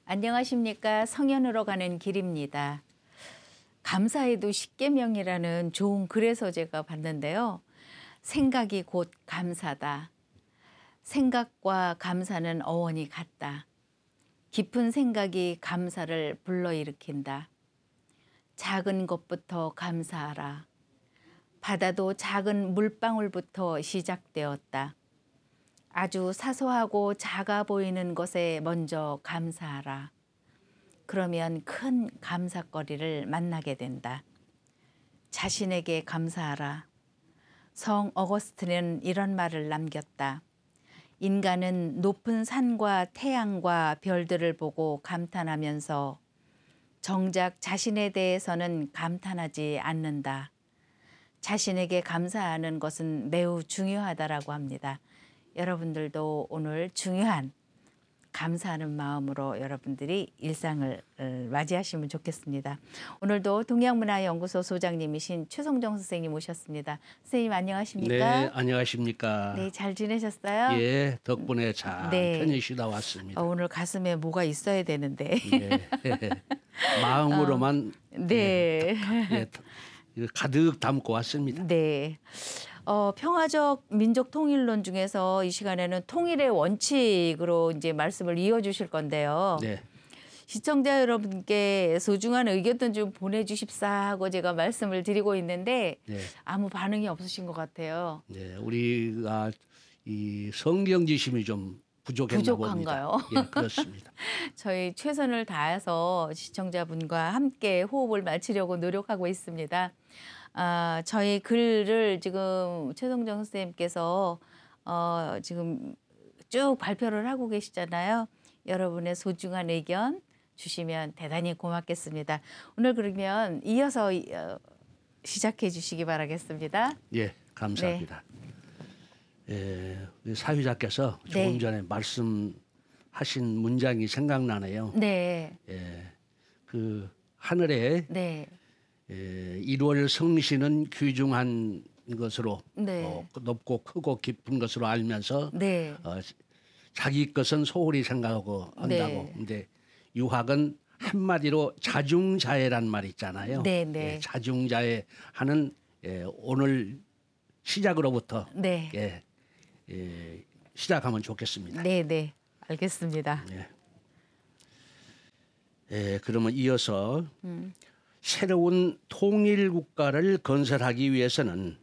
안녕하십니까. 성현으로 가는 길입니다. 감사해도 십계명이라는 좋은 글에서 제가 봤는데요. 생각이 곧 감사다. 생각과 감사는 어원이 같다. 깊은 생각이 감사를 불러일으킨다. 작은 것부터 감사하라. 바다도 작은 물방울부터 시작되었다. 아주 사소하고 작아 보이는 것에 먼저 감사하라. 그러면 큰 감사거리를 만나게 된다. 자신에게 감사하라. 성 어거스틴은 이런 말을 남겼다. 인간은 높은 산과 태양과 별들을 보고 감탄하면서 정작 자신에 대해서는 감탄하지 않는다. 자신에게 감사하는 것은 매우 중요하다라고 합니다. 여러분들도 오늘 중요한 감사하는 마음으로 여러분들이 일상을 맞이하시면 좋겠습니다. 오늘도 동양문화연구소 소장님이신 최성정 선생님 모셨습니다. 선생님 안녕하십니까? 네, 안녕하십니까? 네, 잘 지내셨어요? 예, 덕분에 잘 편히 쉬다 왔습니다. 오늘 가슴에 뭐가 있어야 되는데. 네, 마음으로만 네. 가득 담고 왔습니다. 네. 평화적 민족 통일론 중에서 이 시간에는 통일의 원칙으로 이제 말씀을 이어주실 건데요. 네. 시청자 여러분께 소중한 의견도 좀 보내주십사 하고 제가 말씀을 드리고 있는데 네. 아무 반응이 없으신 것 같아요. 네, 우리가 이 성경 지심이 좀 부족했나 부족한가요? 봅니다. 예, 그렇습니다. 저희 최선을 다해서 시청자분과 함께 호흡을 맞추려고 노력하고 있습니다. 저희 글을 지금 최성정 선생님께서 지금 쭉 발표를 하고 계시잖아요. 여러분의 소중한 의견 주시면 대단히 고맙겠습니다. 오늘 그러면 이어서 시작해 주시기 바라겠습니다. 예, 감사합니다. 우리 사회자께서 조금 전에 말씀하신 문장이 생각나네요. 네. 그 하늘에 1월 성신은 귀중한 것으로 높고 크고 깊은 것으로 알면서 자기 것은 소홀히 생각하고 한다고. 근데 유학은 한마디로 자중자애란 말 있잖아요. 자중자애 하는 오늘 시작으로부터 시작하면 좋겠습니다. 네, 알겠습니다. 그러면 이어서 새로운 통일 국가를 건설하기 위해서는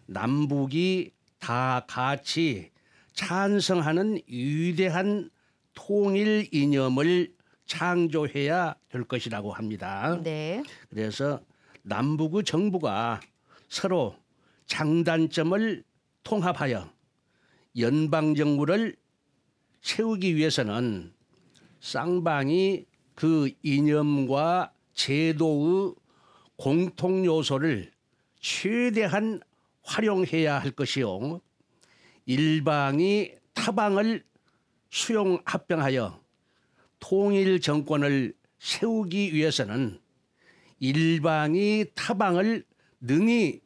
남북이 다 같이 찬성하는 위대한 통일 이념을 창조해야 될 것이라고 합니다. 그래서 남북의 정부가 서로 장단점을 통합하여 연방정부를 세우기 위해서는 쌍방이 그 이념과 제도의 공통 요소를 최대한 활용해야 할 것이요. 일방이 타방을 수용합병하여 통일 정권을 세우기 위해서는 일방이 타방을 능히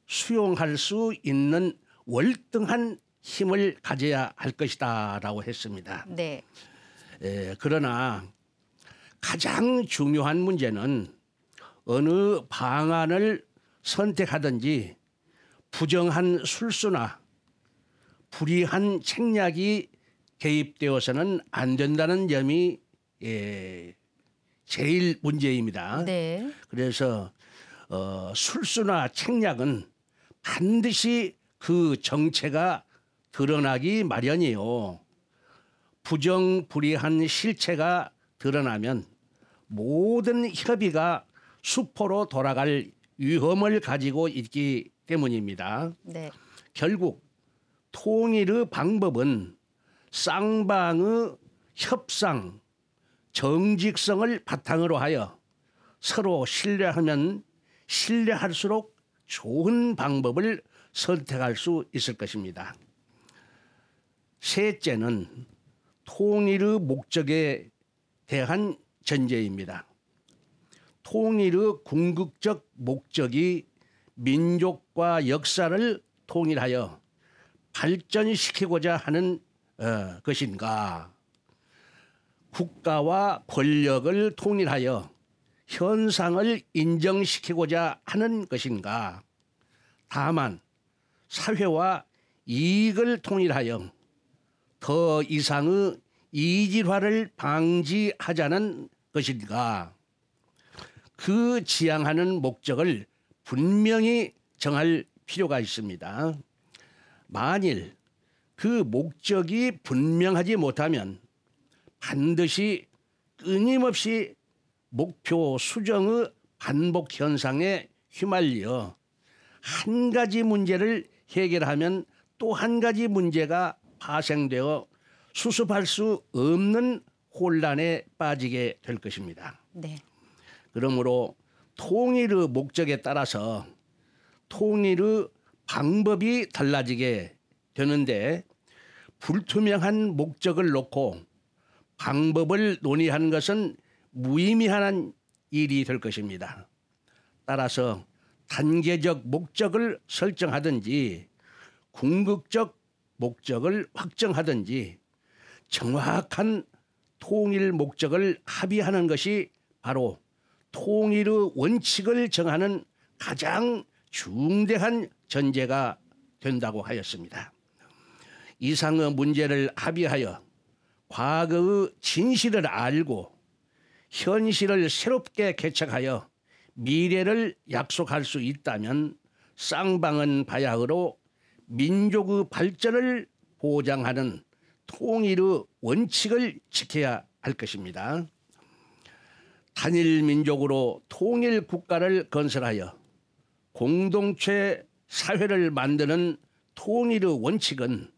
수용할 수 있는 월등한 힘을 가져야 할 것이다라고 했습니다. 그러나 가장 중요한 문제는 어느 방안을 선택하든지 부정한 술수나 불이한 책략이 개입되어서는 안 된다는 점이 제일 문제입니다. 그래서 술수나 책략은 반드시 그 정체가 드러나기 마련이요. 부정불이한 실체가 드러나면 모든 협의가 수포로 돌아갈 위험을 가지고 있기 때문입니다. 결국 통일의 방법은 쌍방의 협상, 정직성을 바탕으로 하여 서로 신뢰하면 신뢰할수록 좋은 방법을 선택할 수 있을 것입니다. 셋째는 통일의 목적에 대한 전제입니다. 통일의 궁극적 목적이 민족과 역사를 통일하여 발전시키고자 하는 것인가? 국가와 권력을 통일하여 현상을 인정시키고자 하는 것인가? 다만 사회와 이익을 통일하여 더 이상의 이질화를 방지하자는 것인가? 그 지향하는 목적을 분명히 정할 필요가 있습니다. 만일 그 목적이 분명하지 못하면 반드시 끊임없이 목표 수정의 반복 현상에 휘말려 한 가지 문제를 해결하면 또 한 가지 문제가 파생되어 수습할 수 없는 혼란에 빠지게 될 것입니다. 네. 그러므로 통일의 목적에 따라서 통일의 방법이 달라지게 되는데 불투명한 목적을 놓고 방법을 논의하는 것은 무의미한 일이 될 것입니다. 따라서 단계적 목적을 설정하든지 궁극적 목적을 확정하든지 정확한 통일 목적을 합의하는 것이 바로 통일의 원칙을 정하는 가장 중대한 전제가 된다고 하였습니다. 이상의 문제를 합의하여 과거의 진실을 알고 현실을 새롭게 개척하여 미래를 약속할 수 있다면 쌍방은 바야흐로 민족의 발전을 보장하는 통일의 원칙을 지켜야 할 것입니다. 단일 민족으로 통일 국가를 건설하여 공동체 사회를 만드는 통일의 원칙은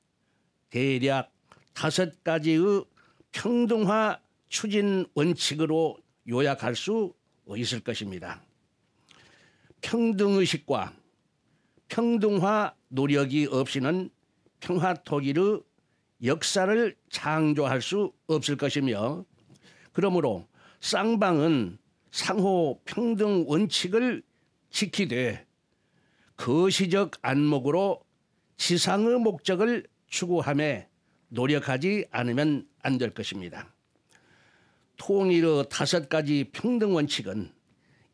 대략 5가지의 평등화 추진 원칙으로 요약할 수 있을 것입니다. 평등의식과 평등화 노력이 없이는 평화통일의 역사를 창조할 수 없을 것이며, 그러므로 쌍방은 상호 평등 원칙을 지키되 거시적 안목으로 지상의 목적을 추구함에 노력하지 않으면 안 될 것입니다. 통일의 5가지 평등 원칙은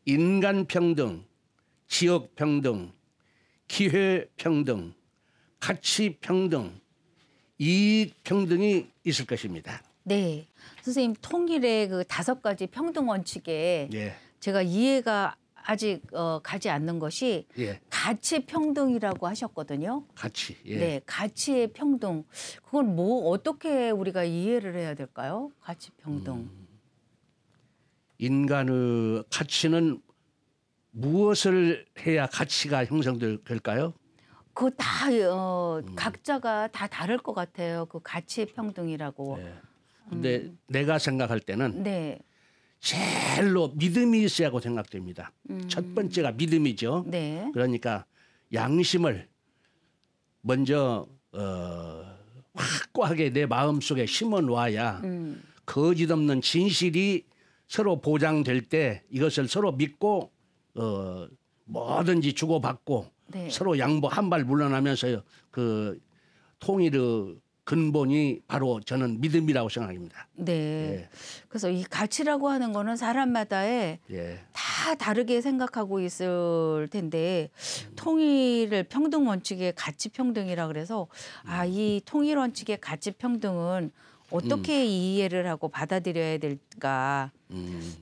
인간 평등, 지역 평등, 기회 평등, 가치 평등, 이익 평등이 있을 것입니다. 네. 선생님, 통일의 그 5가지 평등 원칙에 예. 제가 이해가 아직 가지 않는 것이 예. 가치 평등이라고 하셨거든요. 가치. 예. 네, 가치의 평등. 그건 뭐 어떻게 우리가 이해를 해야 될까요? 가치 평등. 인간의 가치는 무엇을 해야 가치가 형성될까요? 그거 다 각자가 다 다를 것 같아요. 그 가치의 평등이라고. 네. 근데 내가 생각할 때는 네. 제일로 믿음이 있어야고 생각됩니다. 첫 번째가 믿음이죠. 네. 그러니까 양심을 먼저 확고하게 내 마음속에 심어 놓아야 거짓 없는 진실이 서로 보장될 때 이것을 서로 믿고 뭐든지 주고받고 네. 서로 양보 한 발 물러나면서 그 통일의 근본이 바로 저는 믿음이라고 생각합니다. 네. 예. 그래서 이 가치라고 하는 거는 사람마다의 예. 다 다르게 생각하고 있을 텐데 통일을 평등 원칙의 가치 평등이라 그래서 이 통일 원칙의 가치 평등은 어떻게 이해를 하고 받아들여야 될까?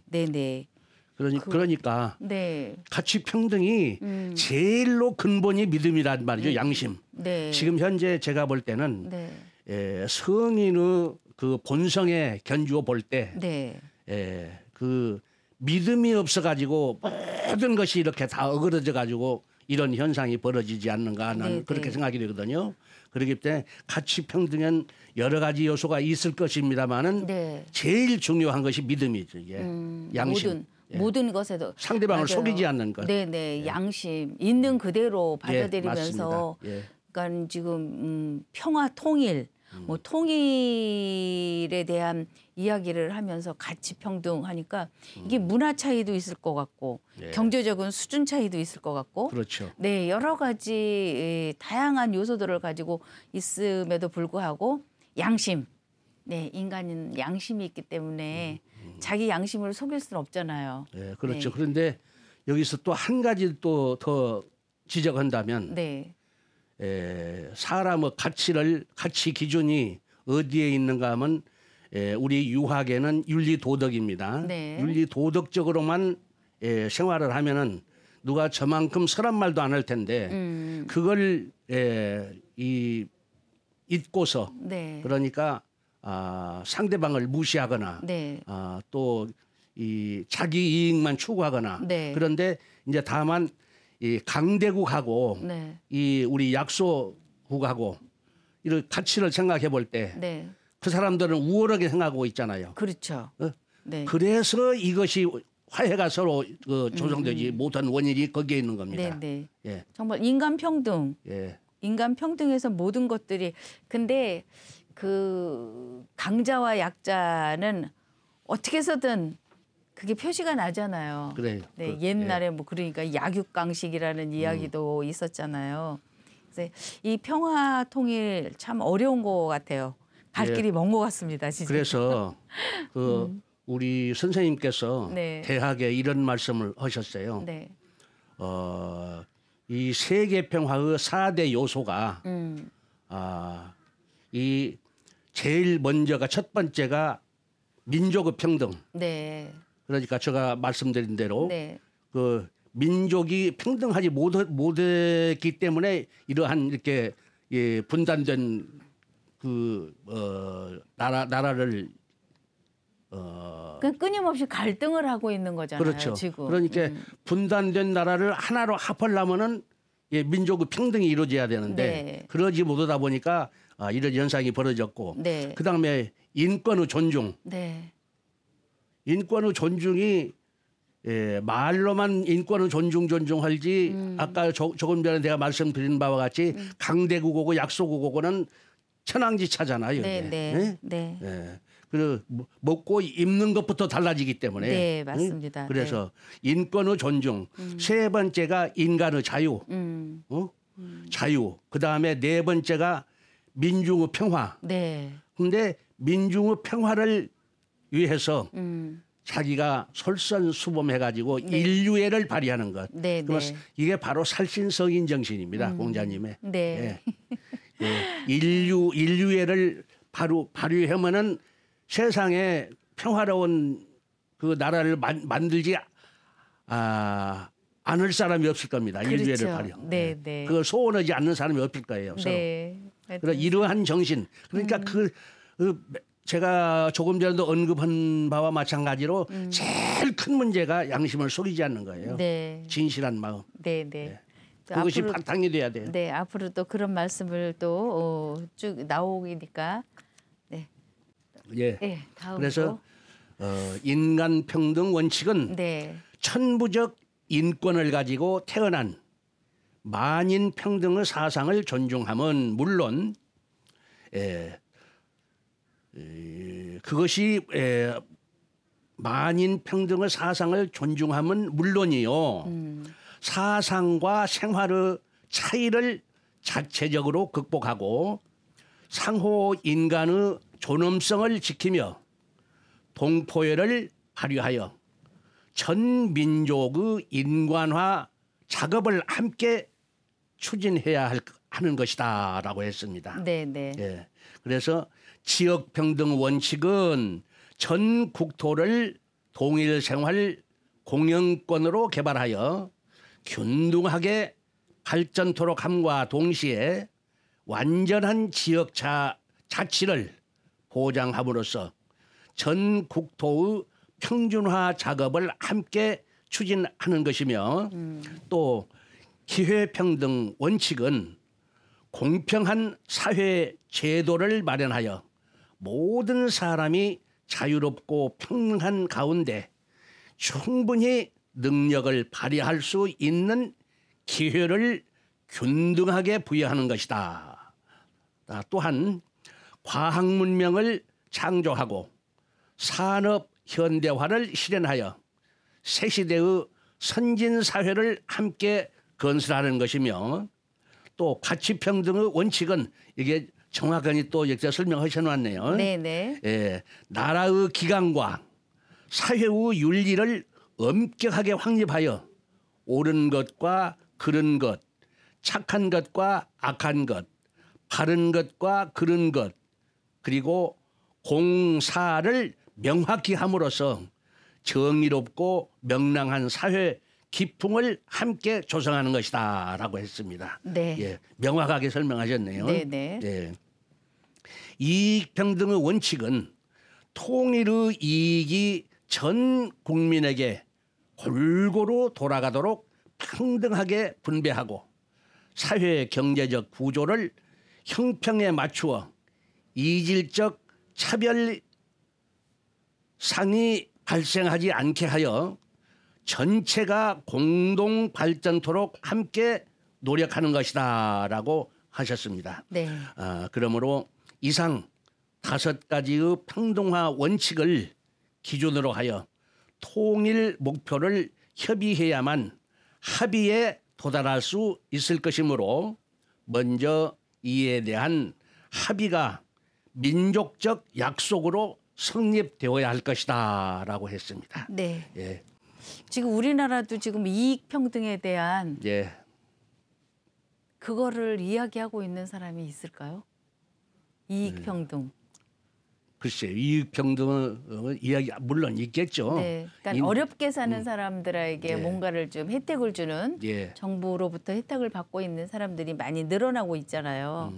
네네. 그러니까 네. 가치 평등이 제일로 근본이 믿음이란 말이죠. 양심. 네. 지금 현재 제가 볼 때는 네. 성인의 그 본성에 견주어 볼 때 네. 그 믿음이 없어가지고 모든 것이 이렇게 다 어그러져가지고 이런 현상이 벌어지지 않는가 나는 네, 그렇게 네. 생각이 되거든요. 그렇기 때문에 가치 평등은 여러 가지 요소가 있을 것입니다만은 네. 제일 중요한 것이 믿음이죠. 이게 양심. 모든 것에도 상대방을 맞아요. 속이지 않는 것. 네네. 양심 있는 그대로 받아들이면서 맞습니다. 그러니까 지금 평화 통일 뭐 통일에 대한 이야기를 하면서 가치 평등 하니까 이게 문화 차이도 있을 것 같고 경제적인 수준 차이도 있을 것 같고 그렇죠. 네 여러 가지 다양한 요소들을 가지고 있음에도 불구하고 양심 네, 인간은 양심이 있기 때문에 자기 양심을 속일 수는 없잖아요. 예, 그렇죠. 네. 그런데 여기서 또 한 가지 또 더 지적한다면 네, 사람의 가치 기준이 어디에 있는가 하면 우리 유학에는 윤리 도덕입니다. 네. 윤리 도덕적으로만 생활을 하면은 누가 저만큼 서란 말도 안 할 텐데 그걸 잊고서 네, 그러니까 상대방을 무시하거나 네, 또 이 자기 이익만 추구하거나 네. 그런데 이제 다만 이 강대국하고 네, 이 우리 약소국하고 이런 가치를 생각해 볼 때 네, 그 사람들은 우월하게 생각하고 있잖아요. 그렇죠. 네, 그래서 이것이 화해가 서로 조성되지 못한 원인이 거기에 있는 겁니다. 네, 네. 예, 정말 인간 평등, 예, 인간 평등에서 모든 것들이 근데 그 강자와 약자는 어떻게 해서든 그게 표시가 나잖아요. 그래요. 네, 옛날에 뭐 그러니까 약육강식이라는 이야기도 있었잖아요. 그래서 이 평화 통일 참 어려운 것 같아요. 갈 예. 길이 먼 것 같습니다, 진짜. 그래서 우리 선생님께서 네. 대학에 이런 말씀을 하셨어요. 네, 이 세계 평화의 4대 요소가 음, 이 제일 먼저가 첫 번째가 민족의 평등. 네, 그러니까 제가 말씀드린 대로 네, 그 민족이 평등하지 못했기 때문에 이러한 이렇게 분단된 그 나라를 그 끊임없이 갈등을 하고 있는 거잖아요. 그렇죠. 지금. 그러니까 분단된 나라를 하나로 합하려면은 민족의 평등이 이루어져야 되는데 네. 그러지 못하다 보니까 이런 현상이 벌어졌고 네, 그다음에 인권의 존중, 네, 인권의 존중이 말로만 인권을 존중할지 아까 조금 전에 내가 말씀드린 바와 같이 강대국하고 약소국하고는 천황지차잖아요. 네, 이게. 네, 예? 네, 예. 그리고 먹고 입는 것부터 달라지기 때문에. 네, 맞습니다. 그래서 인권의 존중. 세 번째가 인간의 자유. 자유. 그다음에 네 번째가 민중의 평화. 네, 근데 민중의 평화를 위해서 자기가 솔선수범해가지고 인류애를 발휘하는 것. 네, 그러면 네. 이게 바로 살신성인 정신입니다, 공자님의. 네, 인류애를 발휘하면은 세상에 평화로운 그 나라를 만들지 않을 사람이 없을 겁니다. 그렇죠. 인류애를 발휘. 네, 네. 그걸 소원하지 않는 사람이 없을 거예요. 서로. 네. 그러니까 이러한 정신. 그러니까 제가 조금 전에도 언급한 바와 마찬가지로 제일 큰 문제가 양심을 속이지 않는 거예요. 네, 진실한 마음. 네, 네. 또 그것이 앞으로- 바탕이 돼야 돼요. 네, 앞으로 또 그런 말씀을 또 쭉 나오니까 네, 예. 네, 다음으로 그래서 인간 평등 원칙은 네, 천부적 인권을 가지고 태어난 만인 평등의 사상을 존중함은 물론 그것이 만인 평등의 사상을 존중함은 물론이요. 사상과 생활의 차이를 자체적으로 극복하고 상호 인간의 존엄성을 지키며 동포애를 발휘하여 전 민족의 인간화 작업을 함께 추진해야 하는 것이다라고 했습니다. 네, 네, 예. 그래서 지역 평등 원칙은 전 국토를 동일 생활 공영권으로 개발하여 균등하게 발전토록 함과 동시에 완전한 지역 자치를 보장함으로써 전 국토의 평준화 작업을 함께 추진하는 것이며 또 기회평등 원칙은 공평한 사회 제도를 마련하여 모든 사람이 자유롭고 평등한 가운데 충분히 능력을 발휘할 수 있는 기회를 균등하게 부여하는 것이다. 또한 과학 문명을 창조하고 산업 현대화를 실현하여 새 시대의 선진 사회를 함께 건설하는 것이며 또 가치 평등의 원칙은 이게 정확하게 또 역사 설명하셔 놨네요. 네네. 예, 나라의 기강과 사회의 윤리를 엄격하게 확립하여 옳은 것과 그른 것, 착한 것과 악한 것, 바른 것과 그른 것, 그리고 공사를 명확히 함으로써 정의롭고 명랑한 사회 기풍을 함께 조성하는 것이다라고 했습니다. 네. 예, 명확하게 설명하셨네요. 네네. 예. 이익평등의 원칙은 통일의 이익이 전 국민에게 골고루 돌아가도록 평등하게 분배하고 사회 경제적 구조를 형평에 맞추어 이질적 차별상이 발생하지 않게 하여 전체가 공동 발전토록 함께 노력하는 것이다라고 하셨습니다. 네. 그러므로 이상 5가지의 평등화 원칙을 기준으로 하여 통일 목표를 협의해야만 합의에 도달할 수 있을 것이므로 먼저 이에 대한 합의가 민족적 약속으로 성립되어야 할 것이다라고 했습니다. 네. 예, 지금 우리나라도 지금 이익 평등에 대한 예, 그거를 이야기하고 있는 사람이 있을까요? 이익 평등. 글쎄 이익평등은 이야기 물론 있겠죠. 네. 그러니까 어렵게 사는 사람들에게 예. 뭔가를 좀 혜택을 주는 예, 정부로부터 혜택을 받고 있는 사람들이 많이 늘어나고 있잖아요.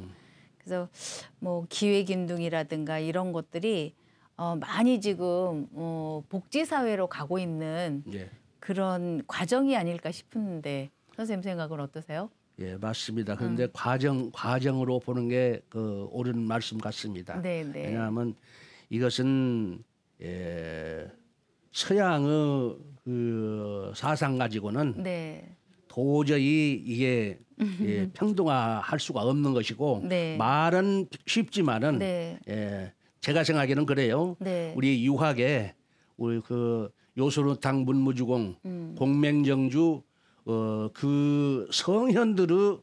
그래서 뭐 기회긴둥이라든가 이런 것들이 많이 지금 복지 사회로 가고 있는 예, 그런 과정이 아닐까 싶은데 선생님 생각은 어떠세요? 예, 맞습니다. 그런데 과정으로 보는 게 그 옳은 말씀 같습니다. 네, 네. 왜냐하면 이것은 서양의 그 사상 가지고는 네. 도저히 이게 평등화할 수가 없는 것이고 네. 말은 쉽지만은 네. 제가 생각에는 그래요. 네. 우리 유학에 우리 그 요소르탕 문무주공 공맹정주 그 성현들의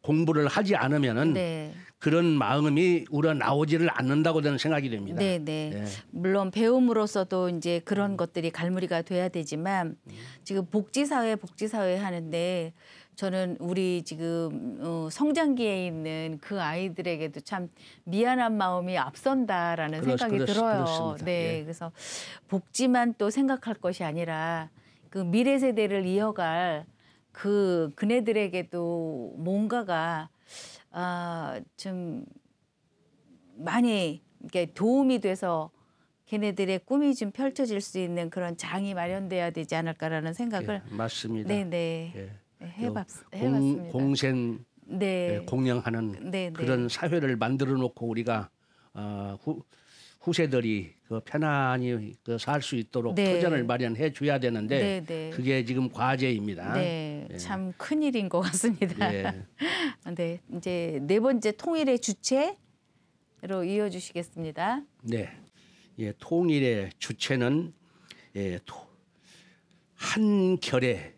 공부를 하지 않으면은 네. 그런 마음이 우러나오지를 않는다고 저는 생각이 됩니다. 네, 네. 예. 물론 배움으로서도 이제 그런 것들이 갈무리가 돼야 되지만 지금 복지사회 하는데 저는 우리 지금 성장기에 있는 그 아이들에게도 참 미안한 마음이 앞선다라는 생각이 들어요. 그렇습니다. 네, 예. 그래서 복지만 또 생각할 것이 아니라 그 미래 세대를 이어갈 그네들에게도 뭔가가 좀 많이 이렇게 도움이 돼서 걔네들의 꿈이 좀 펼쳐질 수 있는 그런 장이 마련돼야 되지 않을까라는 생각을 예, 맞습니다. 네네 예. 해봤습니다. 공생 네. 공영하는 네, 네. 그런 사회를 만들어 놓고 우리가 후세들이 그 편안히 살 수 있도록 네. 터전을 마련해 줘야 되는데 네, 네. 그게 지금 과제입니다. 네, 예. 참 큰일인 것 같습니다. 예. 네, 이제 네 번째 통일의 주체로 이어주시겠습니다. 네, 통일의 주체는 한 결의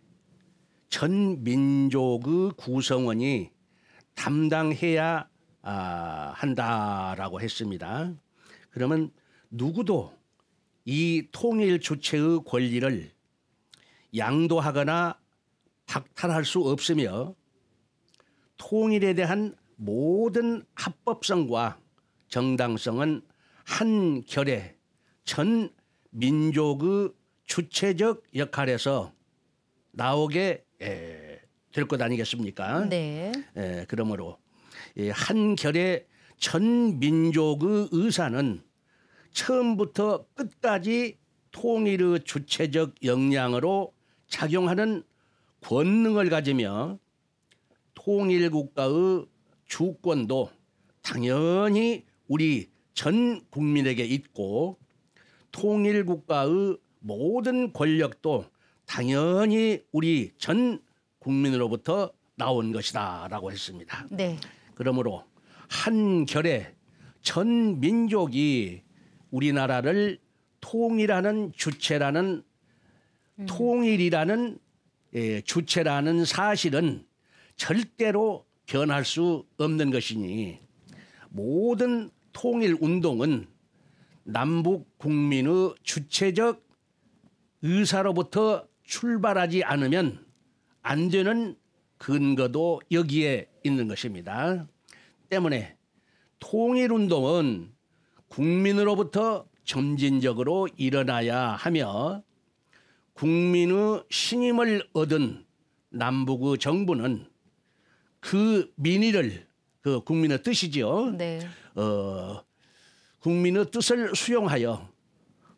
전 민족의 구성원이 담당해야 한다라고 했습니다. 그러면 누구도 이 통일 주체의 권리를 양도하거나 박탈할 수 없으며 통일에 대한 모든 합법성과 정당성은 한 결의 전 민족의 주체적 역할에서 나오게 될 것 아니겠습니까? 네. 그러므로 한 결의 전 민족의 의사는 처음부터 끝까지 통일의 주체적 역량으로 작용하는 권능을 가지며 통일 국가의 주권도 당연히 우리 전 국민에게 있고 통일 국가의 모든 권력도 당연히 우리 전 국민으로부터 나온 것이다라고 했습니다. 네. 그러므로 한 결의 전 민족이 우리나라를 통일하는 주체라는 통일이라는 주체라는 사실은 절대로 견할 수 없는 것이니 모든 통일 운동은 남북 국민의 주체적 의사로부터 출발하지 않으면 안 되는 근거도 여기에 있는 것입니다. 때문에 통일운동은 국민으로부터 점진적으로 일어나야 하며 국민의 신임을 얻은 남북의 정부는 그 민의를 그 국민의 뜻이지요. 네. 국민의 뜻을 수용하여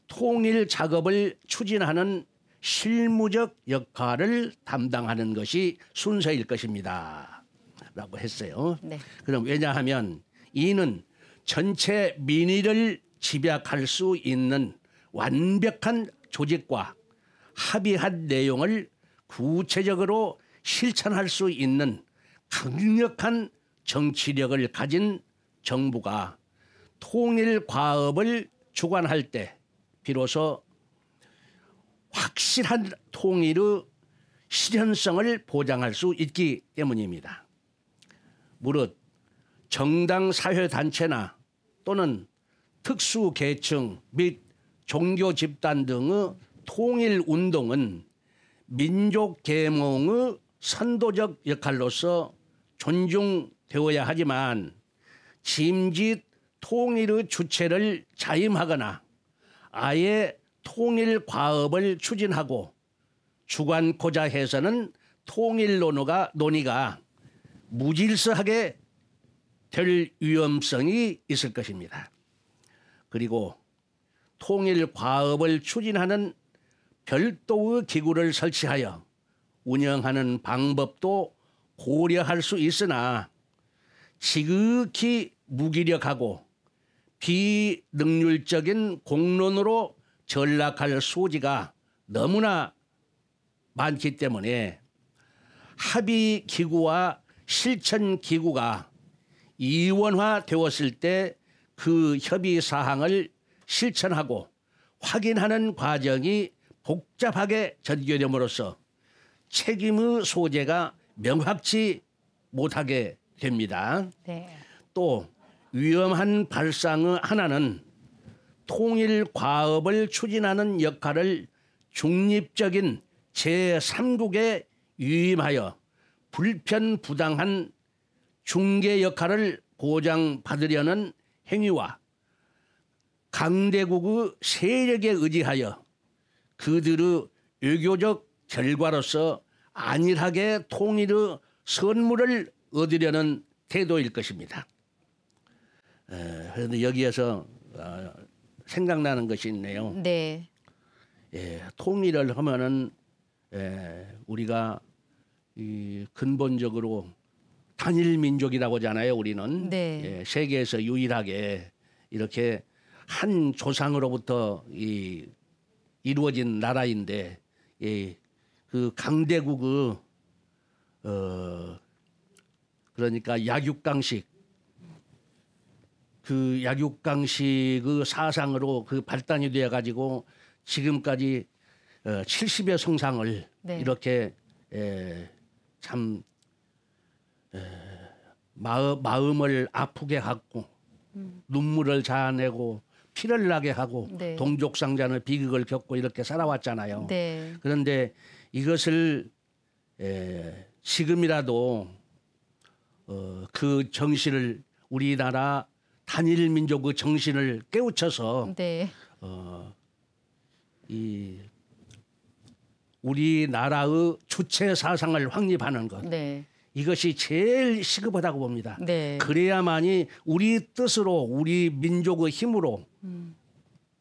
통일 작업을 추진하는 실무적 역할을 담당하는 것이 순서일 것입니다. 라고 했어요. 네. 그럼 왜냐하면 이는 전체 민의를 집약할 수 있는 완벽한 조직과 합의한 내용을 구체적으로 실천할 수 있는 강력한 정치력을 가진 정부가 통일 과업을 주관할 때 비로소 확실한 통일의 실현성을 보장할 수 있기 때문입니다. 무릇 정당 사회단체나 또는 특수계층 및 종교 집단 등의 통일운동은 민족 계몽의 선도적 역할로서 존중되어야 하지만 짐짓 통일의 주체를 자임하거나 아예 통일 과업을 추진하고 주관코자 해서는 통일 논의가 무질서하게 될 위험성이 있을 것입니다. 그리고 통일 과업을 추진하는 별도의 기구를 설치하여 운영하는 방법도 고려할 수 있으나 지극히 무기력하고 비능률적인 공론으로 전락할 소지가 너무나 많기 때문에 합의 기구와 실천 기구가 이원화되었을 때 그 협의 사항을 실천하고 확인하는 과정이 복잡하게 전개됨으로써 책임의 소재가 명확치 못하게 됩니다. 네. 또 위험한 발상의 하나는 통일 과업을 추진하는 역할을 중립적인 제3국에 위임하여 불편부당한 중개 역할을 보장받으려는 행위와 강대국의 세력에 의지하여 그들의 외교적 결과로서 안일하게 통일의 선물을 얻으려는 태도일 것입니다. 그런데 여기에서 생각나는 것이 있네요. 네. 통일을 하면은 우리가 근본적으로 단일 민족이라고 하잖아요. 우리는 네. 세계에서 유일하게 이렇게 한 조상으로부터 이루어진 나라인데 그 강대국의 그러니까 약육강식 그 약육강식의 사상으로 그 발단이 되어 가지고 지금까지 70여 성상을 네. 이렇게 참 마음을 아프게 하고 눈물을 자아내고 피를 나게 하고 네. 동족상잔의 비극을 겪고 이렇게 살아왔잖아요. 네. 그런데 이것을 지금이라도 그 정신을 우리나라 단일 민족의 정신을 깨우쳐서 네. 이 우리나라의 주체 사상을 확립하는 것. 네. 이것이 제일 시급하다고 봅니다. 네. 그래야만이 우리 뜻으로 우리 민족의 힘으로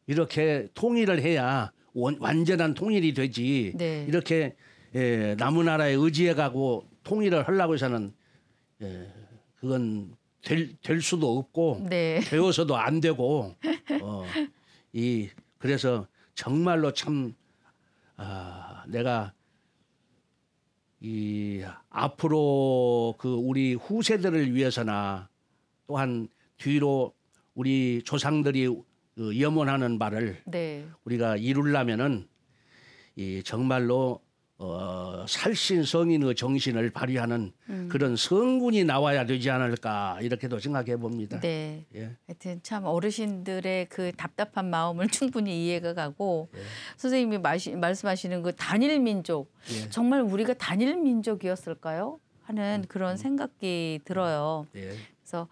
이렇게 통일을 해야 완전한 통일이 되지. 네. 이렇게 남의 나라에 의지해 가고 통일을 하려고 해서는 그건 될 수도 없고 네. 되어서도 안 되고 그래서 정말로 참 내가 앞으로 그 우리 후세들을 위해서나 또한 뒤로 우리 조상들이 염원하는 바를 네. 우리가 이루려면은 정말로 살신 성인의 정신을 발휘하는 그런 성군이 나와야 되지 않을까 이렇게도 생각해 봅니다. 네. 예. 하여튼 참 어르신들의 그 답답한 마음을 충분히 이해가 가고 선생님이 말씀하시는 그 단일 민족 예. 정말 우리가 단일 민족이었을까요? 하는 그런 생각이 들어요. 예. 그래서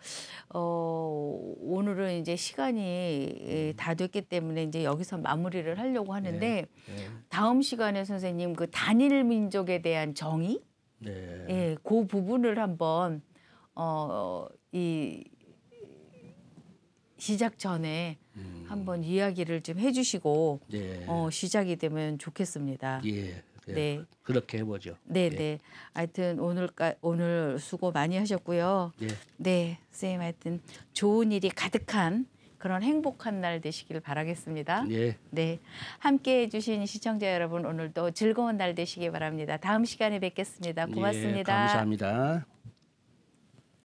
오늘은 이제 시간이 다 됐기 때문에 이제 여기서 마무리를 하려고 하는데 예. 다음 시간에 선생님 그 단일 민족에 대한 정의, 네. 예, 그 부분을 한번 이 시작 전에 한번 이야기를 좀 해주시고 네. 시작이 되면 좋겠습니다. 예. 예. 네. 그렇게 해보죠. 네, 네. 하여튼 오늘 수고 많이 하셨고요. 예. 네, 선생님 하여튼 좋은 일이 가득한 그런 행복한 날 되시길 바라겠습니다. 예. 네, 함께해 주신 시청자 여러분 오늘도 즐거운 날 되시기 바랍니다. 다음 시간에 뵙겠습니다. 고맙습니다. 예, 감사합니다.